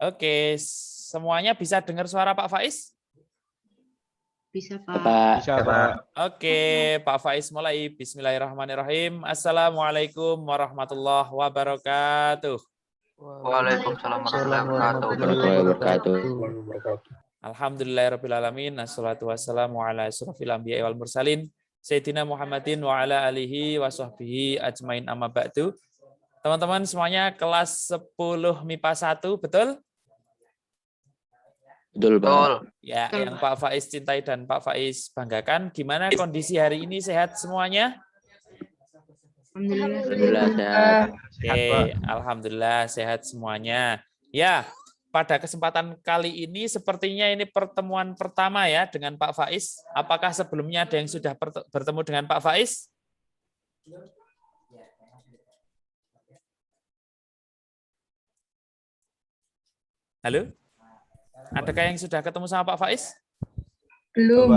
Oke, semuanya bisa dengar suara Pak Faiz? Bisa, Pak. Bisa, Pak. Oke, Pak Faiz mulai. Bismillahirrahmanirrahim. Assalamualaikum warahmatullahi wabarakatuh. Waalaikumsalam warahmatullahi wabarakatuh. Alhamdulillahirrahmanirrahim. Assalatu wassalamu ala asyrafil anbiya'i wal mursalin. Sayyidina Muhammadin wa ala alihi wa sahbihi ajmain amma ba'du. Teman-teman semuanya kelas 10 MIPA 1, betul? Betul, Pak. Ya, yang Pak Faiz cintai dan Pak Faiz banggakan. Gimana kondisi hari ini, sehat semuanya? Alhamdulillah sehat. Oke, alhamdulillah sehat semuanya. Ya, pada kesempatan kali ini sepertinya ini pertemuan pertama ya dengan Pak Faiz. Apakah sebelumnya ada yang sudah bertemu dengan Pak Faiz? Halo? Adakah yang sudah ketemu sama Pak Faiz? Belum.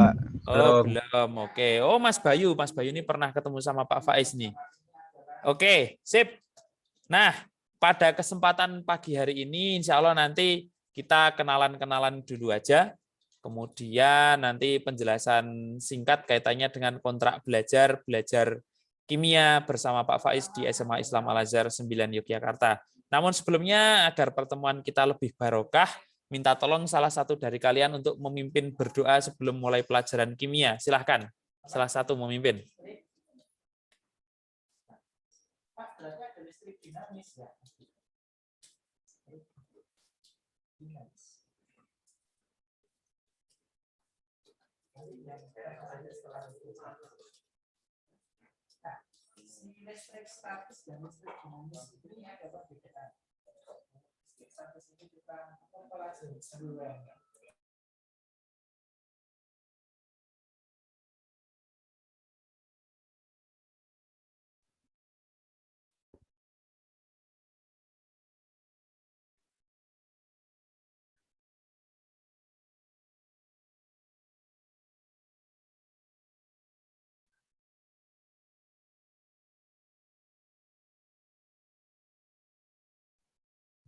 Oh, belum. Oke. Oh, Mas Bayu ini pernah ketemu sama Pak Faiz nih. Oke, sip. Nah, pada kesempatan pagi hari ini, insya Allah nanti kita kenalan-kenalan dulu aja. Kemudian nanti penjelasan singkat kaitannya dengan kontrak belajar kimia bersama Pak Faiz di SMA Islam Al-Azhar 9 Yogyakarta. Namun sebelumnya, agar pertemuan kita lebih barokah, minta tolong salah satu dari kalian untuk memimpin berdoa sebelum mulai pelajaran kimia. Silahkan, salah satu memimpin. Listrik statis dan listrik dinamis ini dapat dibedakan. Listrik statis ini kita mempelajari seluruhnya.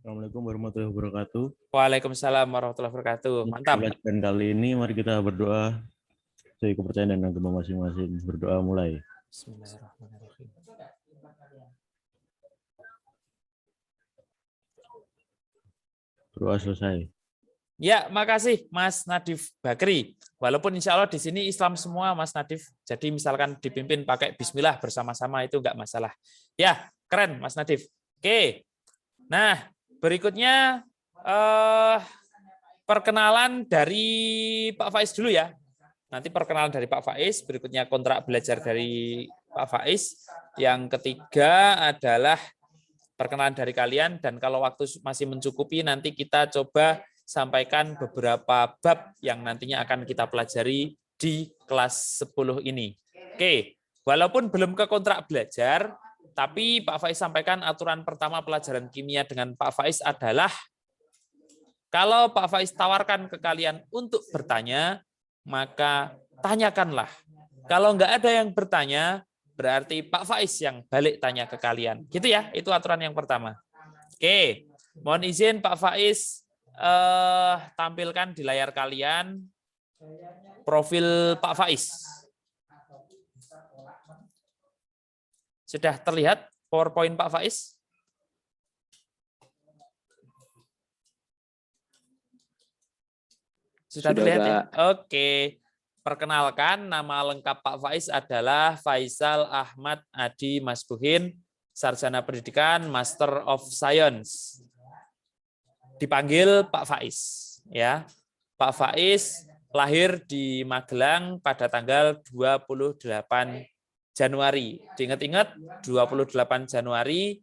Assalamualaikum warahmatullahi wabarakatuh. Waalaikumsalam warahmatullahi wabarakatuh. Mantap. Dan kali ini mari kita berdoa sesuai kepercayaan dan agama masing-masing. Berdoa mulai. Bismillahirrahmanirrahim. Doa selesai. Ya, makasih Mas Nadif Bakri. Walaupun insya Allah di sini Islam semua Mas Nadif. Jadi misalkan dipimpin pakai Bismillah bersama-sama itu enggak masalah. Ya, keren Mas Nadif. Oke. Nah, berikutnya perkenalan dari Pak Faiz dulu ya. Nanti perkenalan dari Pak Faiz, berikutnya kontrak belajar dari Pak Faiz. Yang ketiga adalah perkenalan dari kalian, dan kalau waktu masih mencukupi nanti kita coba sampaikan beberapa bab yang nantinya akan kita pelajari di kelas 10 ini. Oke, walaupun belum ke kontrak belajar, tapi Pak Faiz sampaikan aturan pertama pelajaran kimia dengan Pak Faiz adalah kalau Pak Faiz tawarkan ke kalian untuk bertanya, maka tanyakanlah. Kalau nggak ada yang bertanya, berarti Pak Faiz yang balik tanya ke kalian. Gitu ya, itu aturan yang pertama. Oke, mohon izin Pak Faiz tampilkan di layar kalian profil Pak Faiz. Sudah terlihat PowerPoint Pak Faiz? Sudah terlihat ya? Oke. Perkenalkan, nama lengkap Pak Faiz adalah Faisal Ahmad Adi Masbuhin, Sarjana Pendidikan, Master of Science. Dipanggil Pak Faiz. Ya, Pak Faiz lahir di Magelang pada tanggal 28 Januari. Diingat-ingat, 28 Januari,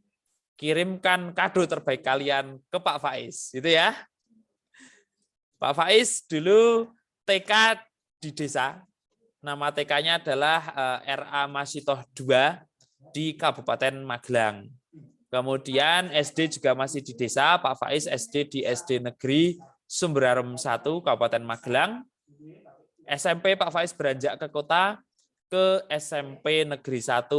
kirimkan kado terbaik kalian ke Pak Faiz. Gitu ya. Pak Faiz dulu TK di desa. Nama TK-nya adalah RA Masitoh 2 di Kabupaten Magelang. Kemudian SD juga masih di desa. Pak Faiz SD di SD Negeri Sumberarem 1 Kabupaten Magelang. SMP Pak Faiz beranjak ke kota, ke SMP Negeri 1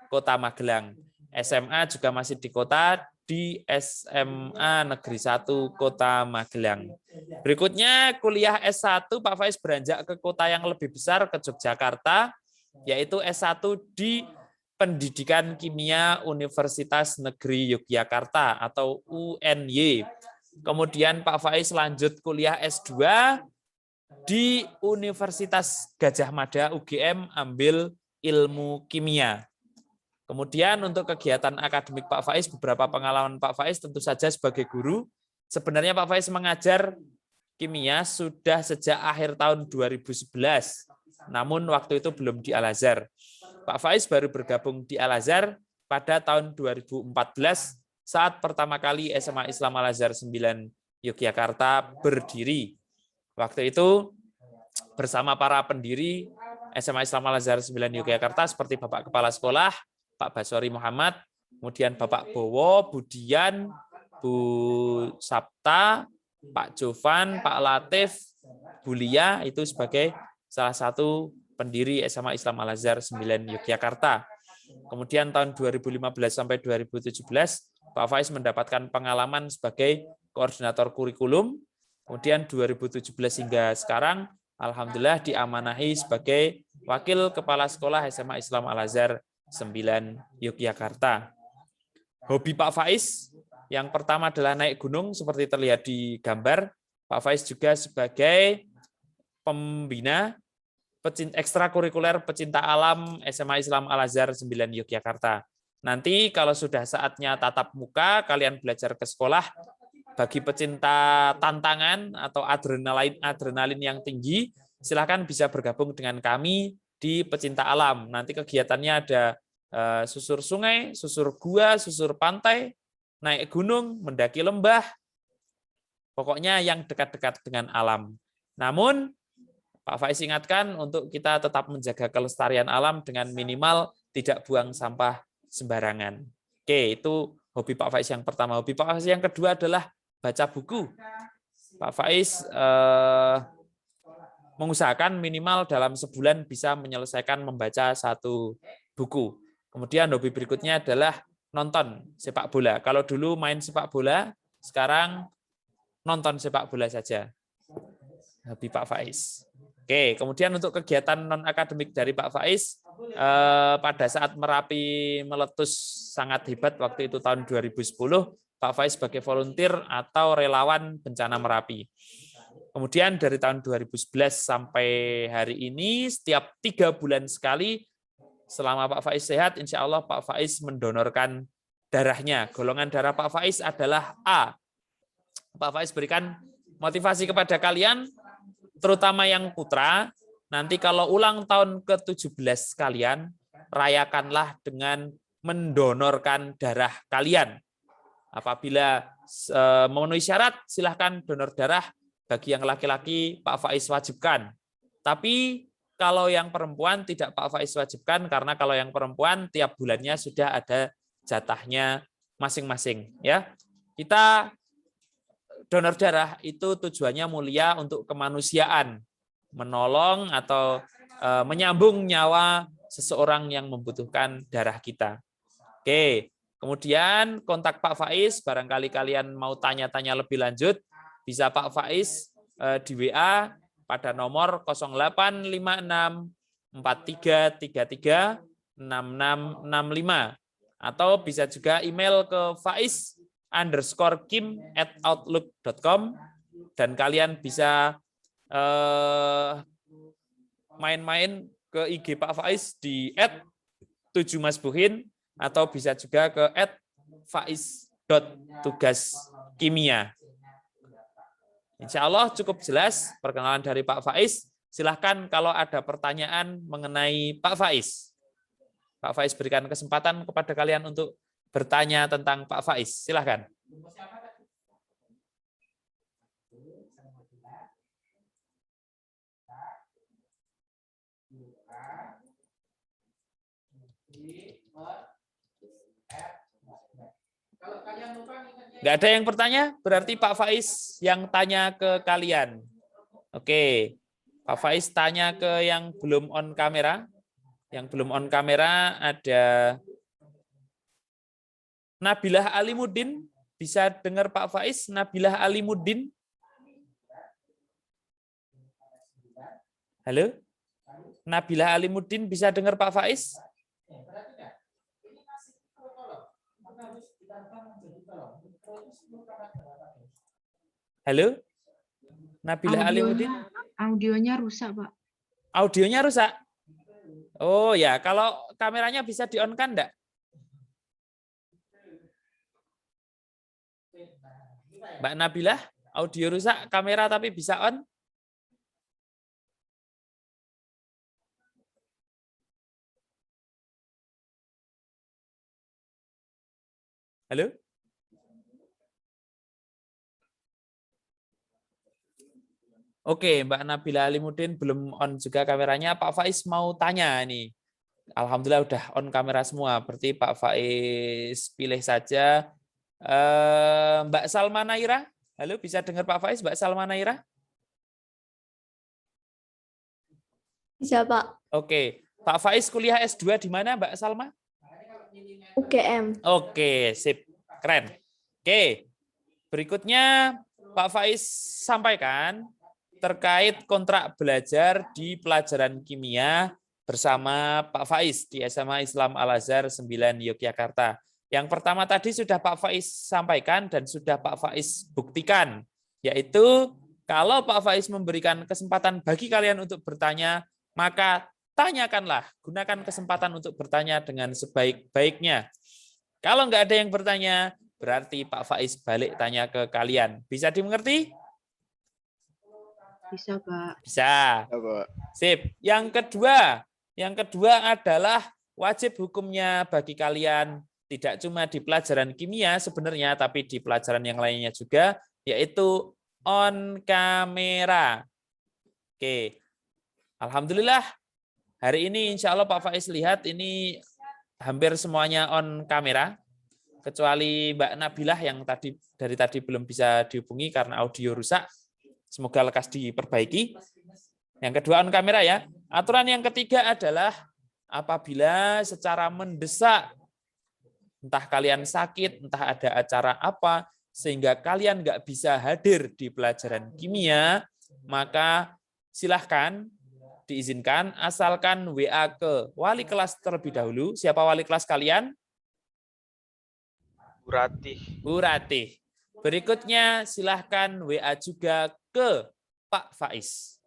Kota Magelang. SMA juga masih di kota, di SMA Negeri 1 Kota Magelang. Berikutnya kuliah S1 Pak Faiz beranjak ke kota yang lebih besar, ke Yogyakarta, yaitu S1 di Pendidikan Kimia Universitas Negeri Yogyakarta atau UNY. Kemudian Pak Faiz lanjut kuliah S2 di Universitas Gadjah Mada UGM, ambil ilmu kimia. Kemudian untuk kegiatan akademik Pak Faiz, beberapa pengalaman Pak Faiz tentu saja sebagai guru. Sebenarnya Pak Faiz mengajar kimia sudah sejak akhir tahun 2011. Namun waktu itu belum di Al-Azhar. Pak Faiz baru bergabung di Al-Azhar pada tahun 2014 saat pertama kali SMA Islam Al-Azhar 9 Yogyakarta berdiri. Waktu itu bersama para pendiri SMA Islam Al-Azhar 9 Yogyakarta seperti Bapak Kepala Sekolah, Pak Basori Muhammad, kemudian Bapak Bowo, Budian, Bu Sabta, Pak Jovan, Pak Latif, Bu Lia, itu sebagai salah satu pendiri SMA Islam Al-Azhar 9 Yogyakarta. Kemudian tahun 2015 sampai 2017, Pak Faiz mendapatkan pengalaman sebagai koordinator kurikulum. Kemudian 2017 hingga sekarang, alhamdulillah diamanahi sebagai Wakil Kepala Sekolah SMA Islam Al-Azhar 9 Yogyakarta. Hobi Pak Faiz yang pertama adalah naik gunung seperti terlihat di gambar. Pak Faiz juga sebagai pembina ekstrakurikuler pecinta alam SMA Islam Al-Azhar 9 Yogyakarta. Nanti kalau sudah saatnya tatap muka, kalian belajar ke sekolah, bagi pecinta tantangan atau adrenalin yang tinggi, silakan bisa bergabung dengan kami di pecinta alam. Nanti kegiatannya ada susur sungai, susur gua, susur pantai, naik gunung, mendaki lembah, pokoknya yang dekat-dekat dengan alam. Namun, Pak Faiz ingatkan untuk kita tetap menjaga kelestarian alam dengan minimal tidak buang sampah sembarangan. Oke, itu hobi Pak Faiz yang pertama. Hobi Pak Faiz yang kedua adalah baca buku. Pak Faiz mengusahakan minimal dalam sebulan bisa menyelesaikan membaca 1 buku. Kemudian hobi berikutnya adalah nonton sepak bola. Kalau dulu main sepak bola, sekarang nonton sepak bola saja. Hobi Pak Faiz. Oke, kemudian untuk kegiatan non-akademik dari Pak Faiz, pada saat Merapi meletus sangat hebat waktu itu tahun 2010, Pak Faiz sebagai volunteer atau relawan bencana Merapi. Kemudian dari tahun 2011 sampai hari ini, setiap 3 bulan sekali, selama Pak Faiz sehat, insya Allah Pak Faiz mendonorkan darahnya. Golongan darah Pak Faiz adalah A. Pak Faiz berikan motivasi kepada kalian, terutama yang putra, nanti kalau ulang tahun ke-17 kalian, rayakanlah dengan mendonorkan darah kalian. Apabila memenuhi syarat, silahkan donor darah. Bagi yang laki-laki, Pak Faiz wajibkan. Tapi kalau yang perempuan tidak Pak Faiz wajibkan, karena kalau yang perempuan tiap bulannya sudah ada jatahnya masing-masing. Ya, kita donor darah itu tujuannya mulia untuk kemanusiaan, menolong atau menyambung nyawa seseorang yang membutuhkan darah kita. Oke, kemudian kontak Pak Faiz, barangkali kalian mau tanya-tanya lebih lanjut, bisa Pak Faiz di WA pada nomor 0856 4333 6665 atau bisa juga email ke faiz_kim@outlook.com dan kalian bisa main-main ke IG Pak Faiz di @7masbuhin atau bisa juga ke @faiz.tugaskimia. Insya Allah cukup jelas perkenalan dari Pak Faiz. Silahkan kalau ada pertanyaan mengenai Pak Faiz. Pak Faiz berikan kesempatan kepada kalian untuk bertanya tentang Pak Faiz. Silahkan. Nggak ada yang bertanya? Berarti Pak Faiz yang tanya ke kalian. Oke, Pak Faiz tanya ke yang belum on kamera. Yang belum on kamera ada Nabilah Alimuddin, bisa dengar Pak Faiz? Nabilah Alimuddin. Halo? Nabilah Alimuddin, bisa dengar Pak Faiz? Halo? Nabilah Alimuddin? Audionya rusak, Pak. Audionya rusak? Oh ya, kalau kameranya bisa di-on-kan enggak? Mbak Nabilah, audio rusak, kamera tapi bisa on? Halo? Oke, Mbak Nabila Alimuddin belum on juga kameranya. Pak Faiz mau tanya nih. Alhamdulillah udah on kamera semua. Berarti Pak Faiz pilih saja. Mbak Salma Naira. Halo, bisa dengar Pak Faiz, Mbak Salma Naira? Bisa, Pak. Oke. Pak Faiz kuliah S2 di mana, Mbak Salma? UGM. Oke, sip. Keren. Oke. Berikutnya Pak Faiz sampaikan terkait kontrak belajar di pelajaran kimia bersama Pak Faiz di SMA Islam Al-Azhar 9 Yogyakarta. Yang pertama tadi sudah Pak Faiz sampaikan dan sudah Pak Faiz buktikan, yaitu kalau Pak Faiz memberikan kesempatan bagi kalian untuk bertanya, maka tanyakanlah, gunakan kesempatan untuk bertanya dengan sebaik-baiknya. Kalau nggak ada yang bertanya, berarti Pak Faiz balik tanya ke kalian. Bisa dimengerti? Bisa, Pak. Bisa. Sip. Yang kedua adalah wajib hukumnya bagi kalian tidak cuma di pelajaran kimia sebenarnya, tapi di pelajaran yang lainnya juga, yaitu on kamera. Oke. Alhamdulillah hari ini insya Allah Pak Faiz lihat ini hampir semuanya on kamera, kecuali Mbak Nabilah yang dari tadi belum bisa dihubungi karena audio rusak. Semoga lekas diperbaiki. Yang kedua on kamera ya. Aturan yang ketiga adalah apabila secara mendesak, entah kalian sakit, entah ada acara apa, sehingga kalian nggak bisa hadir di pelajaran kimia, maka silahkan diizinkan, asalkan WA ke wali kelas terlebih dahulu. Siapa wali kelas kalian? Bu Ratih. Bu Ratih. Berikutnya silahkan WA juga ke Pak Faiz.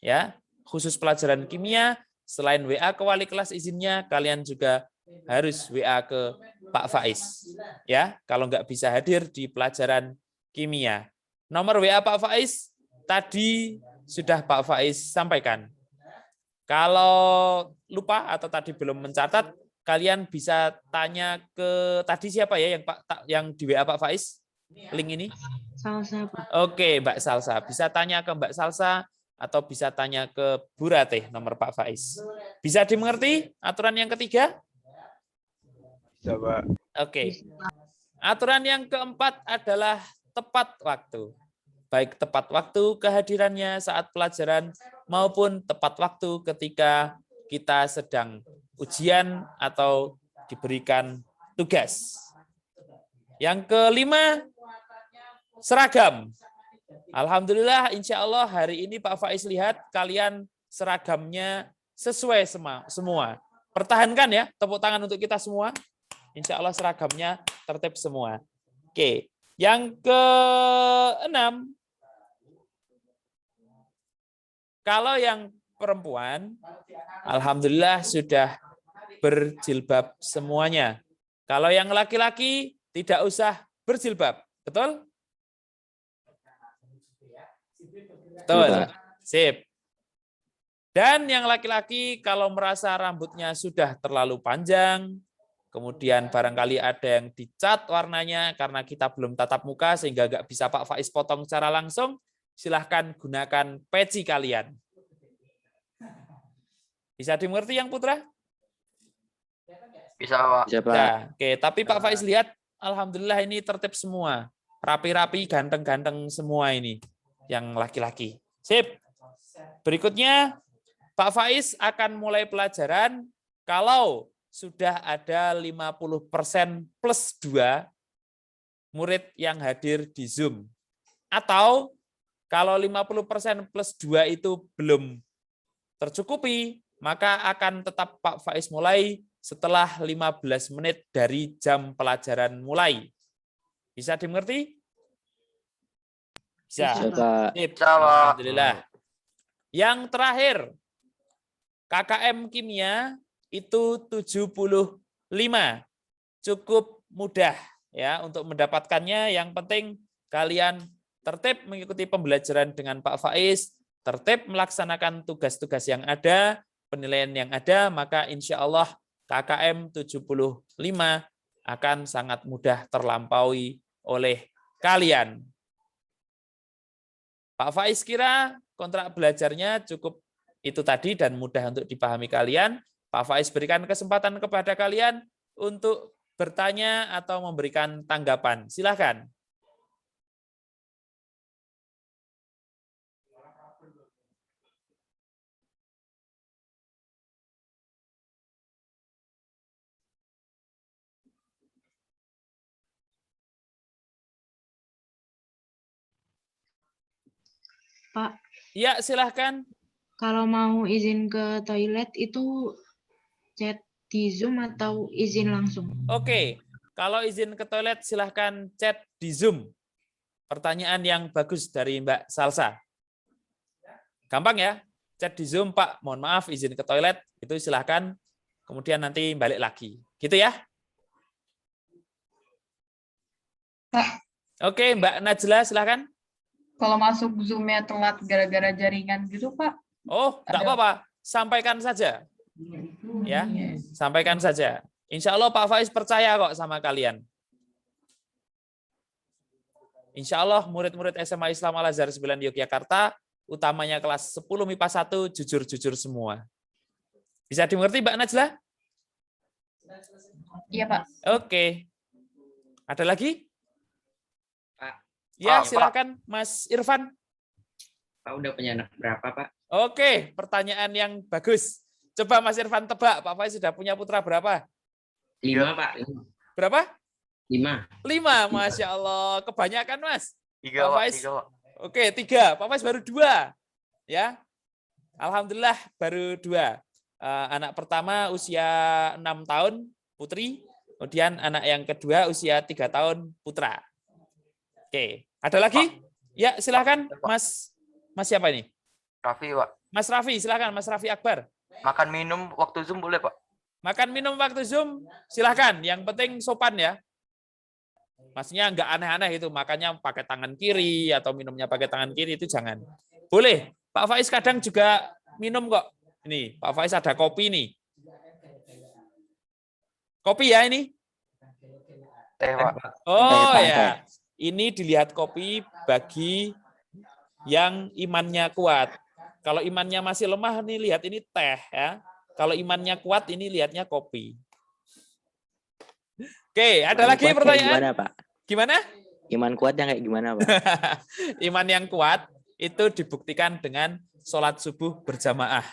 Ya, khusus pelajaran kimia, selain WA ke wali kelas izinnya, kalian juga harus WA ke Pak Faiz. Ya, kalau nggak bisa hadir di pelajaran kimia. Nomor WA Pak Faiz tadi sudah Pak Faiz sampaikan. Kalau lupa atau tadi belum mencatat, kalian bisa tanya ke tadi siapa ya yang di WA Pak Faiz? Link ini? Salsa, Pak. Oke, Mbak Salsa. Bisa tanya ke Mbak Salsa atau bisa tanya ke Bu Ratih nomor Pak Faiz. Bisa dimengerti aturan yang ketiga? Bisa, Pak. Oke. Aturan yang keempat adalah tepat waktu. Baik tepat waktu kehadirannya saat pelajaran maupun tepat waktu ketika kita sedang ujian atau diberikan tugas. Yang kelima, seragam. Alhamdulillah, insya Allah hari ini Pak Faiz lihat kalian seragamnya sesuai semua. Pertahankan ya, tepuk tangan untuk kita semua. Insya Allah seragamnya tertib semua. Oke, yang keenam, kalau yang perempuan, alhamdulillah sudah berjilbab semuanya. Kalau yang laki-laki tidak usah berjilbab, betul? Betul. Sip. Dan yang laki-laki kalau merasa rambutnya sudah terlalu panjang, kemudian barangkali ada yang dicat warnanya karena kita belum tatap muka sehingga nggak bisa Pak Faiz potong secara langsung, silahkan gunakan peci kalian. Bisa dimengerti yang putra? Bisa, Pak. Bisa, Pak. Nah, oke, tapi Pak Faiz lihat, alhamdulillah ini tertib semua. Rapi-rapi, ganteng-ganteng semua ini. Yang laki-laki. Sip. Berikutnya, Pak Faiz akan mulai pelajaran kalau sudah ada 50% plus 2 murid yang hadir di Zoom. Atau kalau 50% plus 2 itu belum tercukupi, maka akan tetap Pak Faiz mulai setelah 15 menit dari jam pelajaran mulai. Bisa dimengerti? Bisa. Sip. Alhamdulillah. Yang terakhir, KKM Kimia itu 75. Cukup mudah ya untuk mendapatkannya. Yang penting kalian tertib mengikuti pembelajaran dengan Pak Faiz, tertib melaksanakan tugas-tugas yang ada, penilaian yang ada, maka insya Allah KKM 75 akan sangat mudah terlampaui oleh kalian. Pak Faiz kira kontrak belajarnya cukup itu tadi dan mudah untuk dipahami kalian. Pak Faiz berikan kesempatan kepada kalian untuk bertanya atau memberikan tanggapan. Silakan. Pak, Ya, silahkan. kalau mau izin ke toilet itu chat di Zoom atau izin langsung? Oke, kalau izin ke toilet silahkan chat di Zoom. Pertanyaan yang bagus dari Mbak Salsa. Gampang ya, chat di Zoom, Pak, mohon maaf izin ke toilet, itu silahkan, kemudian nanti balik lagi. Gitu ya? Pak, Oke, Mbak Najla silahkan. kalau masuk Zoom-nya telat gara-gara jaringan gitu, Pak? Oh, enggak apa-apa, sampaikan saja. Ya, sampaikan saja. Insya Allah Pak Faiz percaya kok sama kalian. Insya Allah murid-murid SMA Islam Al-Azhar 9 Yogyakarta, utamanya kelas 10 MIPA 1, jujur-jujur semua. Bisa dimengerti Mbak Najla? Iya, Pak. Oke. Ada lagi? Pak. Ya, silakan Mas Irfan. Pak udah punya anak berapa, Pak? Oke, pertanyaan yang bagus. Coba Mas Irfan tebak, Pak Faiz sudah punya putra berapa? 5, Pak. Berapa? 5. 5, Masya Allah. Kebanyakan, Mas. 3, Pak Pak. Faiz. 3, Pak. Oke, 3. Pak Faiz baru 2. Ya. Alhamdulillah baru 2. Anak pertama usia 6 tahun, putri. Kemudian anak yang kedua usia 3 tahun, putra. Oke. Ada lagi? Ya, silakan. Mas siapa ini? Raffi, Pak. Mas Raffi, silakan. Mas Raffi Akbar. Makan minum waktu Zoom boleh, Pak? Makan minum waktu Zoom, silakan. Yang penting sopan ya. Maksudnya nggak aneh-aneh itu, makannya pakai tangan kiri atau minumnya pakai tangan kiri, itu jangan. Boleh. Pak Faiz kadang juga minum kok. Ini, Pak Faiz ada kopi nih. Kopi ya ini? Teh, Pak. Oh ya. Ini dilihat kopi bagi yang imannya kuat. Kalau imannya masih lemah nih lihat ini teh ya. Kalau imannya kuat ini lihatnya kopi. Oke, ada lagi pertanyaan? Gimana, Pak? Gimana? Iman kuatnya kayak gimana, Pak? Iman yang kuat itu dibuktikan dengan sholat subuh berjamaah.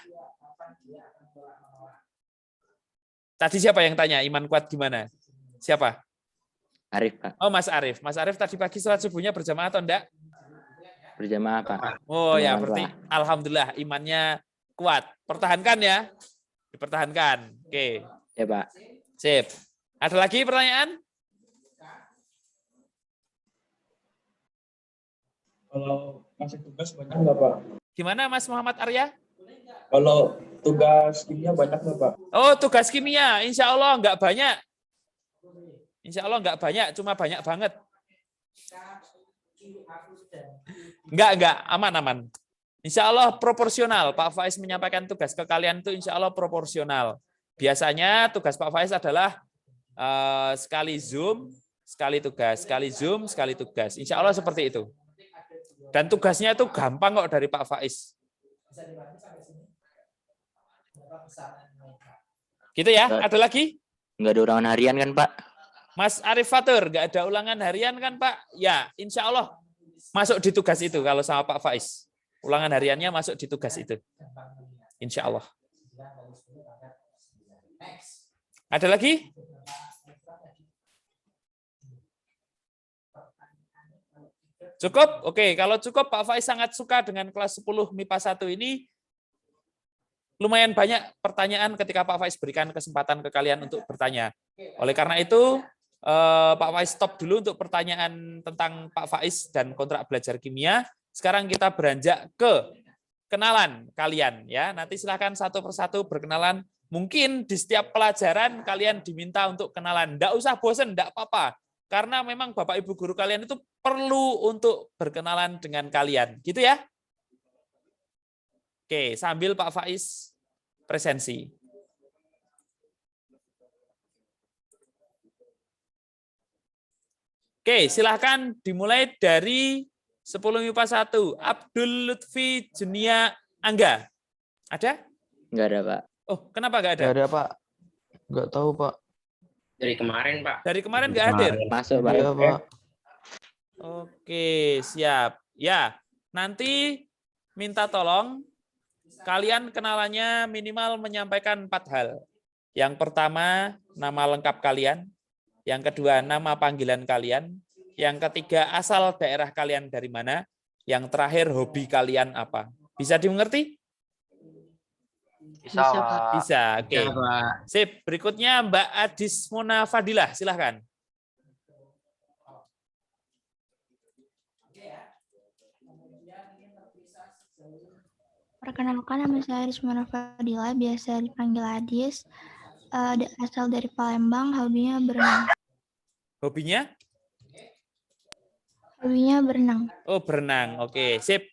Tadi siapa yang tanya iman kuat gimana? Siapa? Arif, Pak. Oh, Mas Arif. Mas Arif tadi pagi sholat subuhnya berjamaah atau enggak? Berjamaah, Pak. Oh ya, Berjamaah, berarti Pak. alhamdulillah imannya kuat. Pertahankan ya. Dipertahankan. Oke. Ya, Pak. Sip. Ada lagi pertanyaan? Kalau masih tugas banyak nggak, Pak? Gimana Mas Muhammad Arya? Kalau tugas kimia banyak nggak, Pak? Oh, tugas kimia. Insya Allah nggak banyak. Insya Allah nggak banyak, cuma banyak banget. Enggak, aman. Insya Allah proporsional. Pak Faiz menyampaikan tugas ke kalian itu insya Allah proporsional. Biasanya tugas Pak Faiz adalah sekali Zoom, sekali tugas, sekali Zoom, sekali tugas. Insya Allah seperti itu. Dan tugasnya itu gampang kok dari Pak Faiz. Gitu ya, ada lagi? Nggak ada ulangan harian kan, Pak? Mas Arif Fatur, nggak ada ulangan harian kan Pak? Ya, insya Allah masuk di tugas itu kalau sama Pak Faiz. Ulangan hariannya masuk di tugas itu. Insya Allah. Ada lagi? Cukup? Oke, kalau cukup Pak Faiz sangat suka dengan kelas 10 MIPA 1 ini. Lumayan banyak pertanyaan ketika Pak Faiz berikan kesempatan ke kalian untuk bertanya. Oleh karena itu, Pak Faiz stop dulu untuk pertanyaan tentang Pak Faiz dan kontrak belajar kimia. Sekarang kita beranjak ke kenalan kalian. Ya, nanti silahkan satu persatu berkenalan. Mungkin di setiap pelajaran kalian diminta untuk kenalan. Nggak usah bosen, nggak apa-apa. Karena memang Bapak Ibu guru kalian itu perlu untuk berkenalan dengan kalian. Gitu ya? Oke, sambil Pak Faiz presensi. Oke, silahkan dimulai dari 10 MIPA 1. Abdul Lutfi Junia Angga. Ada? Enggak ada, Pak. Oh, kenapa nggak ada? Nggak ada, Pak. Nggak tahu, Pak. Dari kemarin, Pak. Dari kemarin nggak hadir? Masuk, Pak. Iya, Pak. Oke, siap. Ya, nanti minta tolong kalian kenalannya minimal menyampaikan 4 hal. Yang pertama, nama lengkap kalian. Yang kedua, nama panggilan kalian. Yang ketiga, asal daerah kalian dari mana. Yang terakhir, hobi kalian apa. Bisa dimengerti? Bisa, Pak. Bisa, oke. Ya, Pak. Sip, berikutnya Mbak Adis Mona Fadilah, silahkan. Perkenalkan, nama saya Rismana Fadila, biasa dipanggil Adis. Asal dari Palembang, hobinya berenang. Hobinya? Hobinya berenang. Oh, berenang. Oke, sip.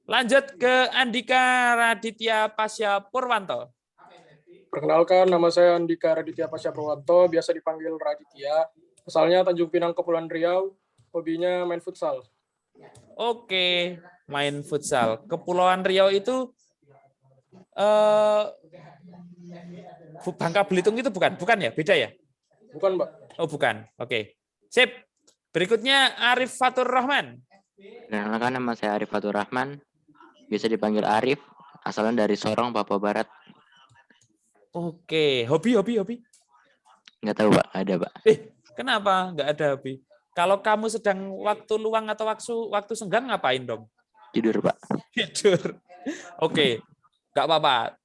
Lanjut ke Andika Raditya Pasya Purwanto. Perkenalkan, nama saya Andika Raditya Pasya Purwanto, biasa dipanggil Raditya. Asalnya Tanjung Pinang, Kepulauan Riau. Hobinya main futsal. Oke, main futsal. Kepulauan Riau itu Bangka Belitung itu bukan? Bukan ya? Beda ya? Bukan, Mbak. Oh, bukan. Oke. Sip. Berikutnya Arif Fatur Rahman. Perkenalkan, nama saya Arif Fatur Rahman. Bisa dipanggil Arif, asalnya dari Sorong, Papua Barat. Oke, hobi. Nggak tahu, Pak. Ada, Pak. Kenapa nggak ada hobi? Kalau kamu sedang waktu luang atau waktu senggang ngapain dong? Tidur, Pak. Tidur. Oke, nggak apa-apa.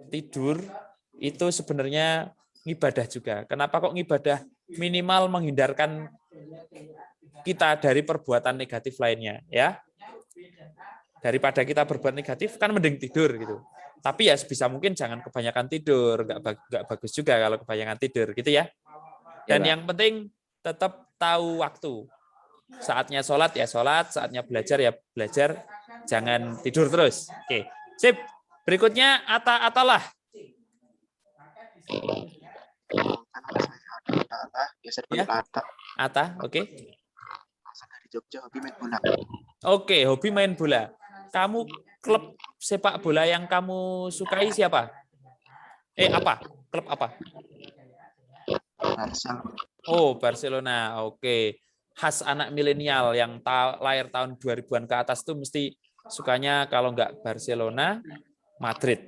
Tidur itu sebenarnya ngibadah juga. Kenapa kok ngibadah? Minimal menghindarkan kita dari perbuatan negatif lainnya, ya. Daripada kita berbuat negatif, kan mending tidur gitu. Tapi ya sebisa mungkin jangan kebanyakan tidur, nggak bagus juga kalau kebanyakan tidur, gitu ya. Dan yang penting tetap tahu waktu. Saatnya sholat ya sholat, saatnya belajar ya belajar, jangan tidur terus. Oke, sip. Berikutnya Atalah. Biasa dipanggil Ata. Ata, oke. Asal dari Jogja, hobi main bola. Oke, hobi main bola. Kamu klub sepak bola yang kamu sukai siapa? Apa? Klub apa? Barcelona. Oh, Barcelona. Oke. Khas anak milenial yang lahir tahun 2000-an ke atas tuh mesti sukanya kalau nggak Barcelona, Madrid.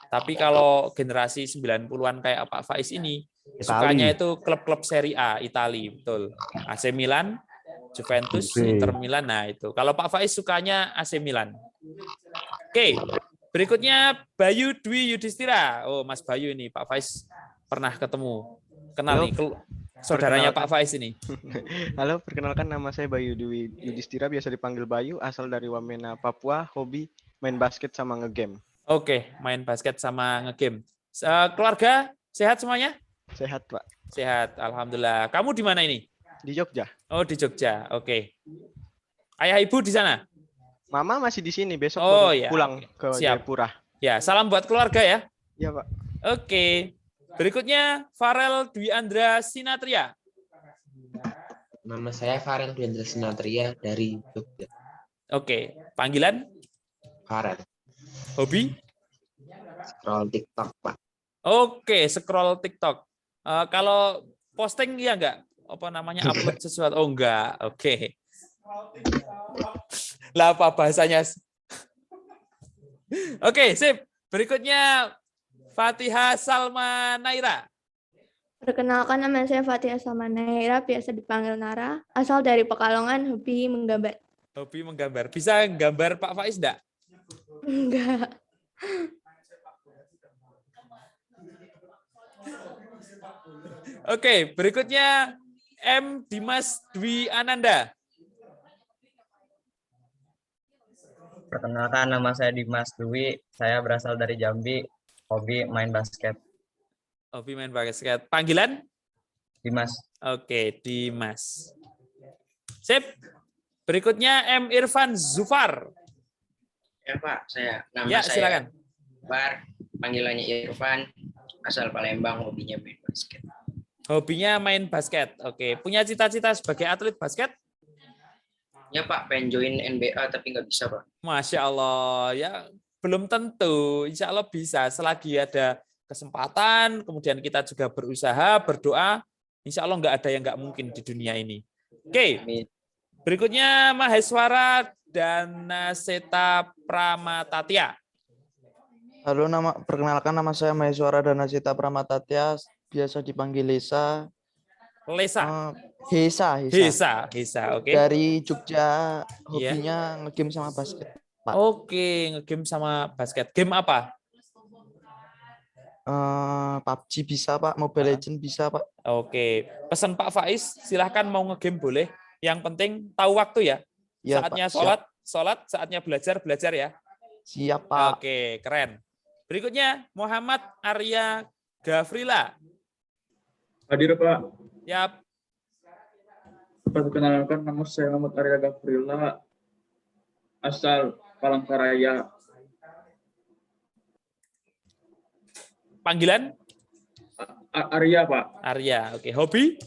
Tapi kalau generasi 90-an kayak Pak Faiz ini, sukanya itu klub-klub Serie A, Italia, betul. AC Milan, Juventus, Inter Milan, nah itu. Kalau Pak Faiz sukanya AC Milan. Oke, berikutnya Bayu Dwi Yudhistira. Oh, Mas Bayu ini, Pak Faiz pernah ketemu. Kenal nih, saudaranya Pak Faiz ini. Halo, perkenalkan nama saya Bayu Dwi Yudhistira, biasa dipanggil Bayu, asal dari Wamena, Papua, hobi main basket sama ngegame. Oke, main basket sama ngegame. Keluarga sehat semuanya? Sehat, Pak. Sehat, alhamdulillah. Kamu di mana ini? Di Jogja. Oh, di Jogja. Oke. Ayah ibu di sana? Mama masih di sini, besok pulang ke Jayapura. Ya, salam buat keluarga ya. Iya, Pak. Oke. Berikutnya Farel Dwi Andra Sinatria. Nama saya Farel Dwi Andra Sinatria dari Jogja. Oke, panggilan? Farel. Hobi? Scroll TikTok, Pak. Oke, scroll TikTok. Kalau posting ya enggak? Apa namanya, upload sesuatu? Oh, enggak. Oke. Lah apa bahasanya? Oke, sip. Berikutnya Fatihah Salma Naira. Perkenalkan, nama saya Fatihah Salma Naira, biasa dipanggil Nara, asal dari Pekalongan, hobi menggambar. Hobi menggambar. Bisa gambar Pak Faiz enggak? Enggak. Oke, berikutnya M. Dimas Dwi Ananda. Perkenalkan, nama saya Dimas Dwi, saya berasal dari Jambi, hobi main basket. Hobi main basket. Panggilan? Dimas. Oke, Dimas. Sip. Berikutnya M. Irfan Zufar. Ya Pak, saya. Nama Ya, saya silakan. Zufar, panggilannya Irfan, asal Palembang, hobinya main basket. Hobinya main basket. Oke, punya cita-cita sebagai atlet basket? Ya Pak, pengen join NBA tapi nggak bisa Pak. Masya Allah, ya belum tentu. Insya Allah bisa selagi ada kesempatan. Kemudian kita juga berusaha, berdoa. Insya Allah nggak ada yang nggak mungkin di dunia ini. Oke, berikutnya Maheswara dan Seta Pramatatya. Halo, perkenalkan nama saya Maheswara Danasita Pramatatya, biasa dipanggil Lesa. Lesa. Hesa, oke. Dari Jogja, hobinya ngegame sama basket, Pak. Oke, ngegame sama basket. Game apa? PUBG bisa, Pak. Mobile Legends bisa, Pak. Oke, pesan Pak Faiz, silahkan mau ngegame boleh. Yang penting tahu waktu ya. Ya, saatnya Pak. sholat, saatnya belajar ya. Siap, Pak. Oke, keren. Berikutnya Muhammad Arya Gafrila. Hadir, Pak. Yap. Perkenalkan, nama saya Muhammad Arya Gafrila, asal Palangkaraya. Panggilan? Arya, Pak. Arya, oke. Hobi?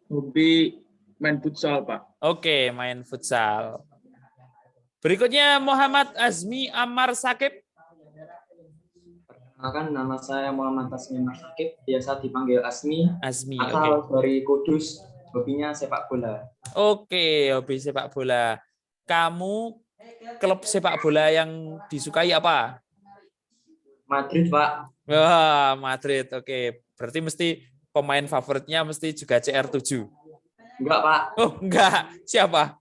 Hobi main futsal, Pak. Oke, main futsal. Berikutnya Muhammad Azmi Ammar Sakib. Perkenalkan, nama saya Muhammad Azmi Ammar Sakib, biasa dipanggil Azmi. Azmi, asal oke. dari Kudus, hobinya sepak bola. Oke, hobi sepak bola. Kamu klub sepak bola yang disukai apa? Madrid, Pak. Wah, Madrid. Oke, berarti mesti pemain favoritnya mesti juga CR7. Enggak, Pak. Oh, enggak. Siapa?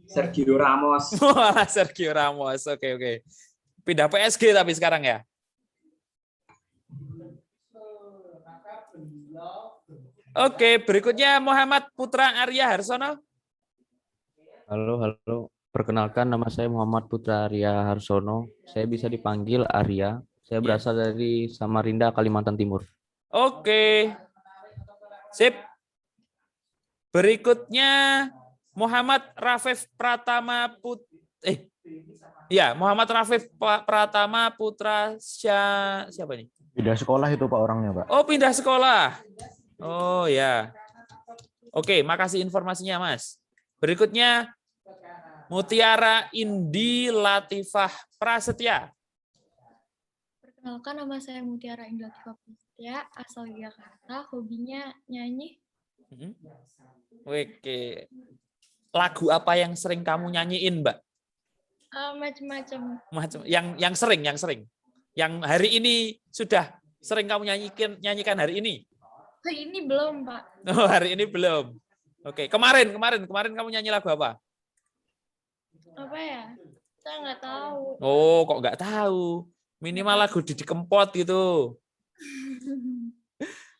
Sergio Ramos. Wah, Sergio Ramos. Oke. Pindah PSG tapi sekarang ya. Oke, berikutnya Muhammad Putra Arya Harsono. Halo. Perkenalkan, nama saya Muhammad Putra Arya Harsono. Saya bisa dipanggil Arya. Saya berasal dari Samarinda, Kalimantan Timur. Oke. Sip. Berikutnya Muhammad Rafif Pratama Muhammad Rafif Pratama Putra siapa nih? Pindah sekolah itu Pak orangnya, Pak. Oh, pindah sekolah. Oh ya. Oke, makasih informasinya, Mas. Berikutnya Mutiara Indi Latifah Prasetya. Perkenalkan, nama saya Mutiara Indi Latifah Prasetya, asal Jakarta, hobinya nyanyi. Oke. Lagu apa yang sering kamu nyanyiin, Mbak? Macam-macam. Yang sering. Yang hari ini sudah sering kamu nyanyikan hari ini? Ini belum, Pak. Oh, hari ini belum. Oke, kemarin kamu nyanyi lagu apa? Apa ya? Saya nggak tahu. Oh, kok nggak tahu? Minimal lagu Didi Kempot gitu.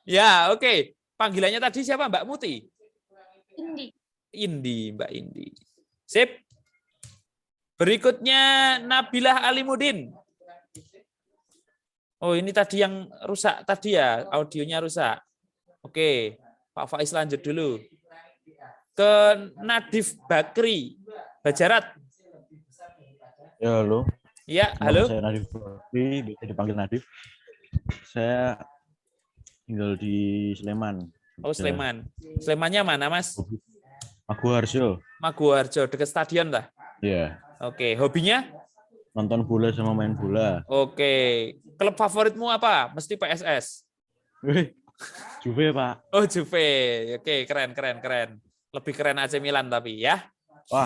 Ya, oke. Panggilannya tadi siapa, Mbak Muti? Indi, Mbak Indi. Sip. Berikutnya Nabilah Alimuddin. Oh, ini tadi yang rusak tadi ya, audionya rusak. Oke, Pak Faiz lanjut dulu. Ke Nadif Bakri, Bajarat. Ya, halo. Ya, halo. Saya Nadif Bakri, bisa dipanggil Nadif. Saya tinggal di Sleman. Oh, Sleman. Slemannya mana, Mas? Maguwarjo. Maguwarjo, dekat stadion lah. Iya. Oke, hobinya? Nonton bola sama main bola. Oke. Klub favoritmu apa? Mesti PSS. Juve, Pak. Oh, Juve. Oke, keren. Lebih keren AC Milan tapi ya. Wah,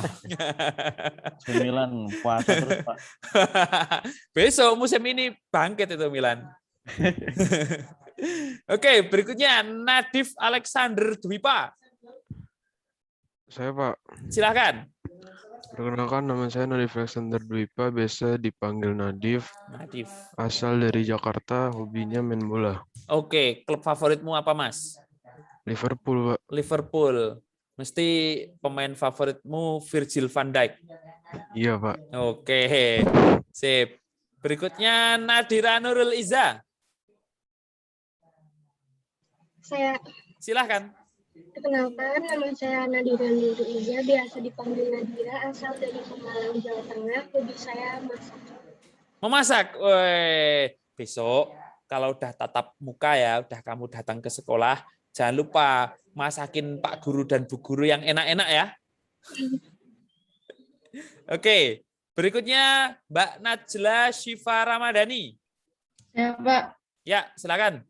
Milan puasa terus, Pak. Besok musim ini bangkit itu Milan. Oke, berikutnya Nadif Alexander Dwipa. Saya, Pak. Silakan. Perkenalkan, nama saya Nadif Alexander Dwipa, biasa dipanggil Nadif. Nadif. Asal dari Jakarta, hobinya main bola. Oke, klub favoritmu apa, Mas? Liverpool, Pak. Liverpool. Mesti pemain favoritmu Virgil van Dijk. Iya, Pak. Oke, sip. Berikutnya Nadira Nurul Iza. Saya Silahkan. perkenalkan, nama saya Nadira Nurul Iza, biasa dipanggil Nadira, asal dari Pemalang, Jawa Tengah. Hobi saya masak. Memasak. Weh, besok kalau udah tatap muka ya, udah kamu datang ke sekolah, jangan lupa masakin Pak Guru dan Bu Guru yang enak-enak ya. Oke, berikutnya Mbak Najla Syifa Ramadhani. Ya, Pak. Ya, silakan.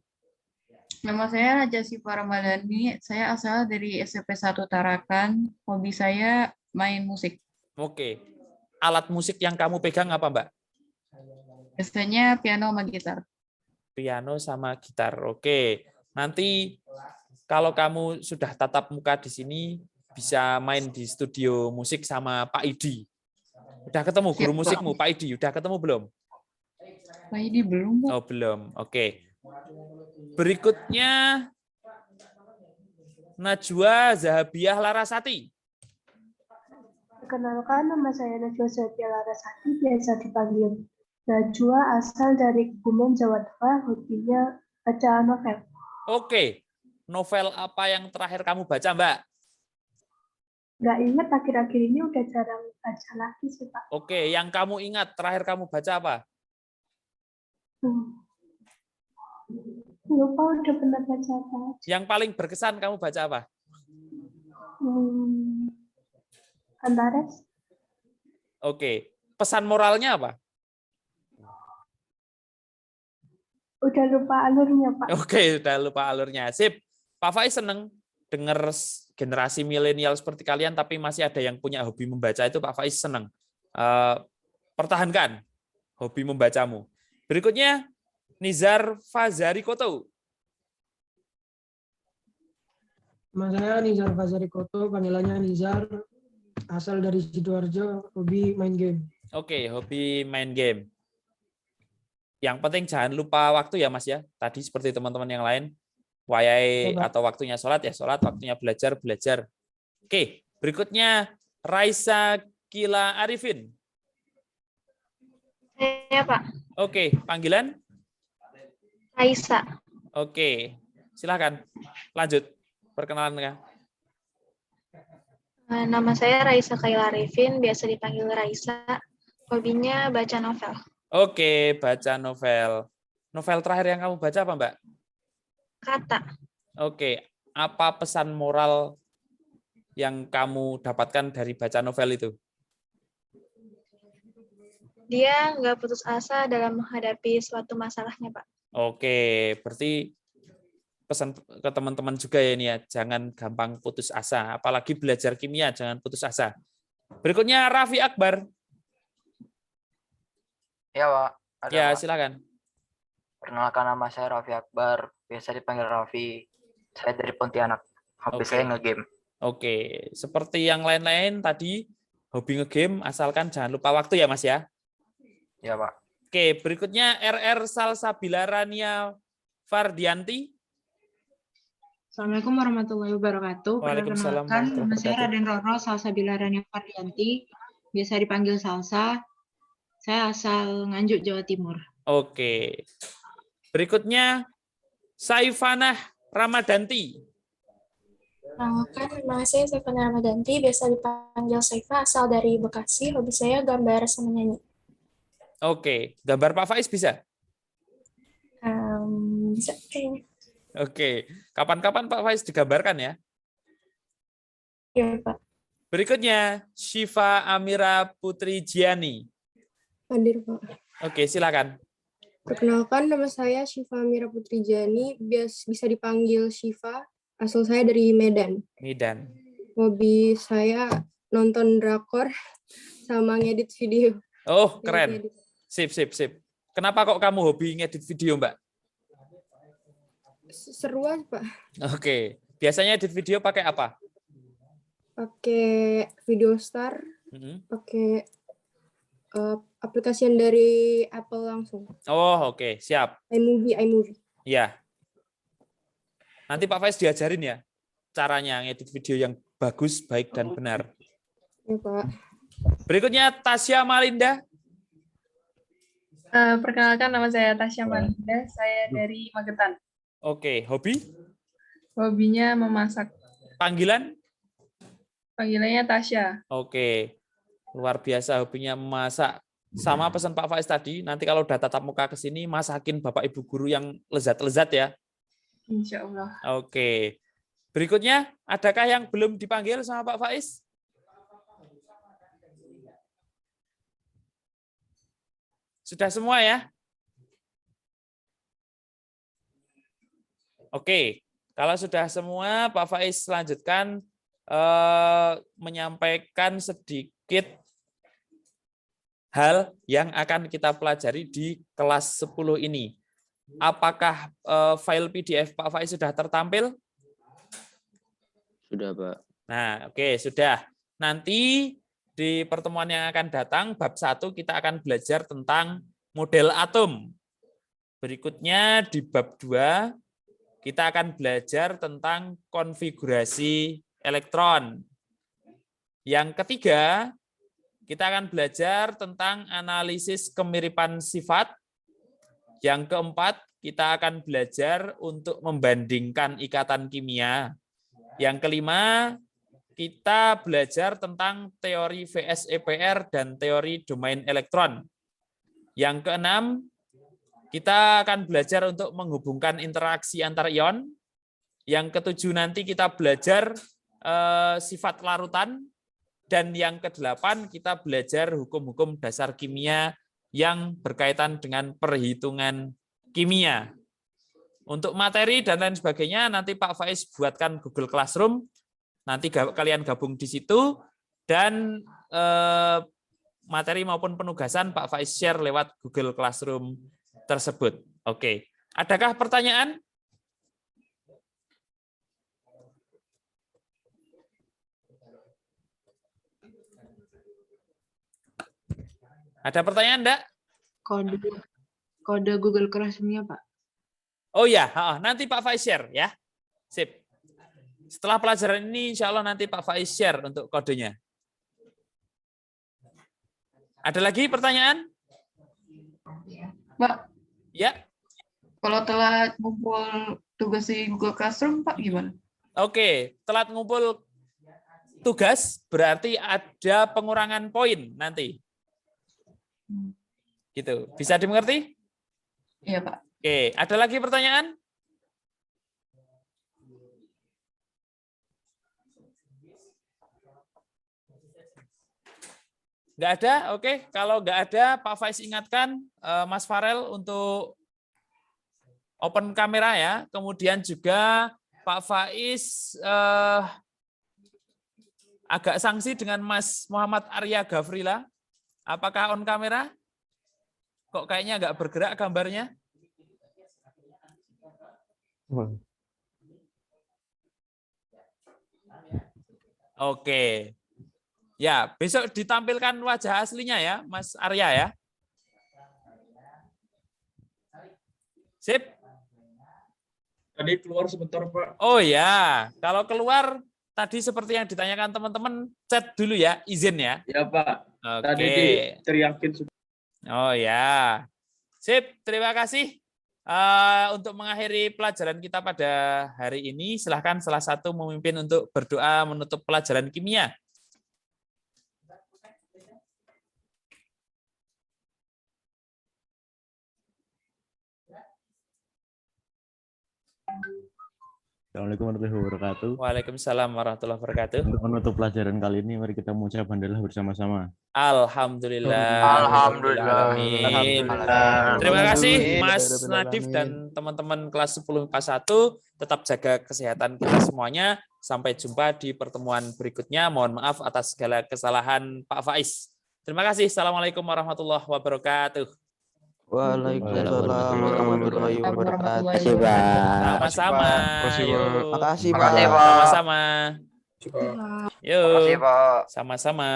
Nama saya Najla Syifa Ramadhani. Saya asal dari SMP 1 Tarakan. Hobi saya main musik. Oke. Alat musik yang kamu pegang apa, Mbak? Biasanya piano sama gitar. Piano sama gitar. Oke. Nanti kalau kamu sudah tatap muka di sini, bisa main di studio musik sama Pak Idi. Udah ketemu guru musikmu, Pak Idi? Udah ketemu belum? Pak Idi belum, Pak. Oh, belum. Oke. Berikutnya Najwa Zahabiah Larasati. Perkenalkan, nama saya Najwa Zahabiah Larasati, biasa dipanggil Najwa, asal dari Kebumen, Jawa Tengah. Hobinya baca novel. Oke. Novel apa yang terakhir kamu baca, Mbak? Nggak ingat, akhir-akhir ini udah jarang baca lagi sih, Pak. Oke, yang kamu ingat terakhir kamu baca apa? Lupa udah pernah baca apa. Yang paling berkesan kamu baca apa? Antares. Oke. Pesan moralnya apa? Udah lupa alurnya, Pak. Oke, udah lupa alurnya. Sip. Pak Faiz seneng dengar generasi milenial seperti kalian, tapi masih ada yang punya hobi membaca, itu Pak Faiz seneng. Pertahankan hobi membacamu. Berikutnya, Nizar Fazari Koto. Nama saya Nizar Fazari Koto, panggilannya Nizar, asal dari Sidoarjo, hobi main game. Oke, hobi main game. Yang penting jangan lupa waktu ya, Mas ya. Tadi seperti teman-teman yang lain, wayai atau waktunya sholat ya sholat, waktunya belajar belajar. Oke, berikutnya Raisa Kila Arifin. Saya, Pak. Oke, panggilan? Raisa. Oke, silakan lanjut perkenalan ya. Nama saya Raisa Kaila Arifin, biasa dipanggil Raisa. Hobinya baca novel. Oke, baca novel. Novel terakhir yang kamu baca apa, Mbak? Kata. Oke, apa pesan moral yang kamu dapatkan dari baca novel itu? Dia nggak putus asa dalam menghadapi suatu masalahnya, Pak. Oke, berarti pesan ke teman-teman juga ya ini ya, jangan gampang putus asa, apalagi belajar kimia, jangan putus asa. Berikutnya Raffi Akbar. Ya, Pak. Ya, Pak. silakan. Perkenalkan, nama saya Raffi Akbar, biasa dipanggil Raffi. Saya dari Pontianak. Hobi saya nge-game. Oke, seperti yang lain-lain tadi, hobi nge-game, asalkan jangan lupa waktu ya, Mas ya. Ya, Pak. Oke, berikutnya RR Salsabila Rania Fardianti. Assalamualaikum warahmatullahi wabarakatuh. Waalaikumsalam Perkenalkan, nama warahmatullahi saya wabarakatuh. Raden Roro Salsabila Rania Fardianti, biasa dipanggil Salsa. Saya asal Nganjuk, Jawa Timur. Oke. Berikutnya Saifanah Ramadanti. Perkenalkan, nama saya Saifana Ramadanti, biasa dipanggil Saifa, asal dari Bekasi. Hobi saya gambar sama nyanyi. Oke, gambar Pak Faiz bisa? Bisa kayaknya. Oke, kapan-kapan Pak Faiz digambarkan ya? Iya, Pak. Berikutnya Syifa Amira Putri Jiani. Hadir, Pak. Oke, silakan. Perkenalkan, nama saya Syifa Amira Putri Jani, bisa dipanggil Syifa, asal saya dari Medan. Medan. Hobi saya nonton drakor sama ngedit video. Oh, Dari keren. ngedit. Sip. Kenapa kok kamu hobi ngedit video, Mbak? Seru aja, Pak. Oke. Biasanya edit video pakai apa? Pakai Video Star, Mm-mm. pakai aplikasi yang dari Apple langsung. Oh, oke. Siap. iMovie. Ya. Nanti Pak Faiz diajarin ya caranya ngedit video yang bagus, baik, dan benar. Ya, Pak. Berikutnya Tasya Malinda. Perkenalkan, nama saya Tasya Malinda, saya dari Magetan. Oke, hobi? Hobinya memasak. Panggilan? Panggilannya Tasya. Oke, luar biasa hobinya memasak. Sama pesan Pak Faiz tadi, nanti kalau udah tatap muka ke sini, masakin Bapak Ibu guru yang lezat-lezat ya. Insya Allah. Oke, berikutnya, adakah yang belum dipanggil sama Pak Faiz? Sudah semua ya? Oke, kalau sudah semua, Pak Faiz lanjutkan menyampaikan sedikit hal yang akan kita pelajari di kelas 10 ini. Apakah file PDF Pak Faiz sudah tertampil? Sudah, Pak. Nah, oke, sudah. Nanti di pertemuan yang akan datang, bab 1 kita akan belajar tentang model atom. Berikutnya di bab 2, kita akan belajar tentang konfigurasi elektron. Yang ketiga, kita akan belajar tentang analisis kemiripan sifat. Yang keempat, kita akan belajar untuk membandingkan ikatan kimia. Yang kelima, kita belajar tentang teori VSEPR dan teori domain elektron. Yang keenam, kita akan belajar untuk menghubungkan interaksi antar ion. Yang ketujuh nanti kita belajar sifat larutan. Dan yang kedelapan kita belajar hukum-hukum dasar kimia yang berkaitan dengan perhitungan kimia. Untuk materi dan lain sebagainya nanti Pak Faiz buatkan Google Classroom. Nanti kalian gabung di situ dan materi maupun penugasan Pak Faiz share lewat Google Classroom tersebut. Oke, adakah pertanyaan? Ada pertanyaan enggak? Kode Google Classroom-nya, Pak. Oh ya, nanti Pak Faiz share ya. Sip. Setelah pelajaran ini insya Allah nanti Pak Faiz share untuk kodenya. Ada lagi pertanyaan? Pak, ya. Kalau telat ngumpul tugas di Google Classroom, Pak, gimana? Oke, telat ngumpul tugas berarti ada pengurangan poin nanti. Gitu. Bisa dimengerti? Iya, Pak. Oke, ada lagi pertanyaan? Nggak ada? Oke, kalau nggak ada, Pak Faiz ingatkan Mas Farel untuk open kamera ya. Kemudian juga Pak Faiz agak sanksi dengan Mas Muhammad Arya Gafrila. Apakah on kamera? Kok kayaknya nggak bergerak gambarnya? Oke. Ya, besok ditampilkan wajah aslinya ya, Mas Arya ya. Sip. Tadi keluar sebentar, Pak. Oh ya, kalau keluar tadi seperti yang ditanyakan teman-teman, chat dulu ya, izin ya. Ya, Pak. Oke. Tadi diteriakin. Oh ya. Sip, terima kasih. Untuk mengakhiri pelajaran kita pada hari ini, silahkan salah satu memimpin untuk berdoa menutup pelajaran kimia. Assalamualaikum warahmatullahi wabarakatuh. Waalaikumsalam warahmatullahi wabarakatuh. Untuk menutup pelajaran kali ini, mari kita mengucap hamdalah bersama-sama. Alhamdulillah. Alhamdulillah. Alhamdulillah. Terima kasih Mas Nadif dan teman-teman kelas 10 IPA 1. Tetap jaga kesehatan kita semuanya. Sampai jumpa di pertemuan berikutnya. Mohon maaf atas segala kesalahan Pak Faiz. Terima kasih. Assalamualaikum warahmatullahi wabarakatuh. Waalaikumsalam warahmatullahi wabarakatuh. Makasih, Pak. Sama-sama. Makasih, Pak. Makasih, Pak. Sama-sama. Yuk. Makasih, Pak. Sama-sama.